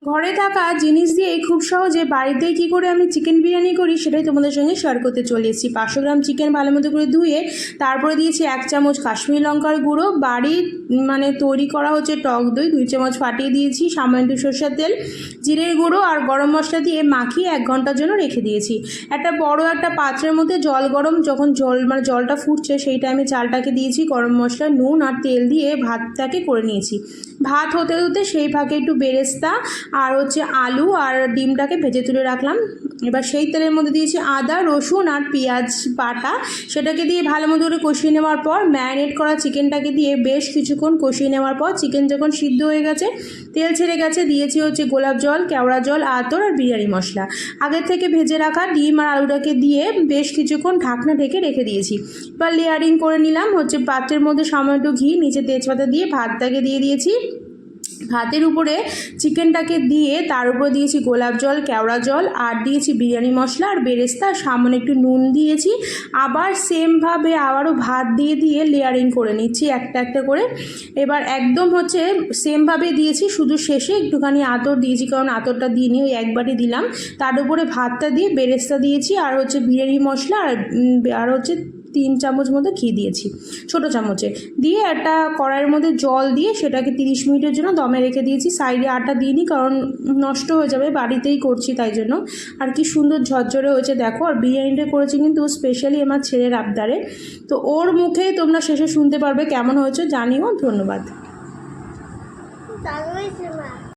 ঘরে থাকা জিনিস দিয়ে খুব সহজে বাড়িতেই কী করে আমি চিকেন বিরিয়ানি করি সেটাই তোমাদের সঙ্গে শেয়ার করতে চলে এসেছি। 500 গ্রাম চিকেন ভালো মতো করে ধুয়ে তারপরে দিয়েছি 1 চামচ কাশ্মীরি লঙ্কার গুঁড়ো, বাড়ির তৈরি করা হচ্ছে টক দই 2 চামচ ফাটিয়ে দিয়েছি, সামান্য একটু সরষের তেল, জিরের গুঁড়ো আর গরম মশলা দিয়ে মাখিয়ে 1 ঘন্টার জন্য রেখে দিয়েছি। একটা বড় একটা পাত্রের মধ্যে জল গরম, যখন জলটা ফুটছে সেই টাইমে চালটাকে দিয়েছি, গরম মশলা, নুন আর তেল দিয়ে ভাতটাকে করে নিয়েছি। ভাত হতে হতে সেই ফাঁকে একটু বেরেস্তা আর আলু আর ডিমটাকে ভেজে তুলে রাখলাম। এবার সেই তেলের মধ্যে দিয়েছি আদা, রসুন আর পেঁয়াজ বাটা, সেটাকে দিয়ে ভালো মতো করে কষিয়ে নেওয়ার পর ম্যারিনেট করা চিকেনটাকে দিয়ে বেশ কিছুক্ষণ কষিয়ে নেওয়ার পর চিকেন যখন সিদ্ধ হয়ে গেছে, তেল ছেড়ে গেছে, দিয়েছি গোলাপ জল, কেওড়া জল, আতর আর বিরিয়ানি মশলা। আগের থেকে ভেজে রাখা ডিম আর আলুটাকে দিয়ে বেশ কিছুক্ষণ ঢাকনা ঢেকে রেখে দিয়েছি। এবার লেয়ারিং করে নিলাম, পাত্রের মধ্যে সামান্য একটু ঘি, নিচে তেজপাতা দিয়ে ভাতটাকে দিয়ে দিয়েছি। ভাতের উপরে চিকেনটাকে দিয়ে তার উপরে দিয়েছি গোলাপ জল, কেওড়া জল আর দিয়েছি বিরিয়ানি মশলা আর বেরেস্তা, সামান্য একটু নুন দিয়েছি। আবার সেমভাবে আবারও ভাত দিয়ে লেয়ারিং করে নিচ্ছি একটা একটা করে। এবার একদম সেমভাবে দিয়েছি, শুধু শেষে একটুখানি আতর দিয়েছি, কারণ আতরটা দিইনি, ওই একবারই দিলাম। তার উপরে ভাতটা দিয়ে বেরেস্তা দিয়েছি আর বিরিয়ানি মশলা আর 3 চামচ মতো ঘি দিয়েছি ছোটো চামচে, দিয়ে একটা কড়াইয়ের মধ্যে জল দিয়ে সেটাকে 30 মিনিটের জন্য দমে রেখে দিয়েছি। সাইডে আটা দিইনি, কারণ নষ্ট হয়ে যাবে, বাড়িতেই করছি তাই জন্য। আর কি সুন্দর ঝরঝরে হয়েছে দেখো। আর বিরিয়ানিটা করেছি কিন্তু স্পেশালি আমার ছেলের আবদারে, তো ওর মুখেই তোমরা শেষে শুনতে পারবে কেমন হয়েছে, জানিও। ধন্যবাদ।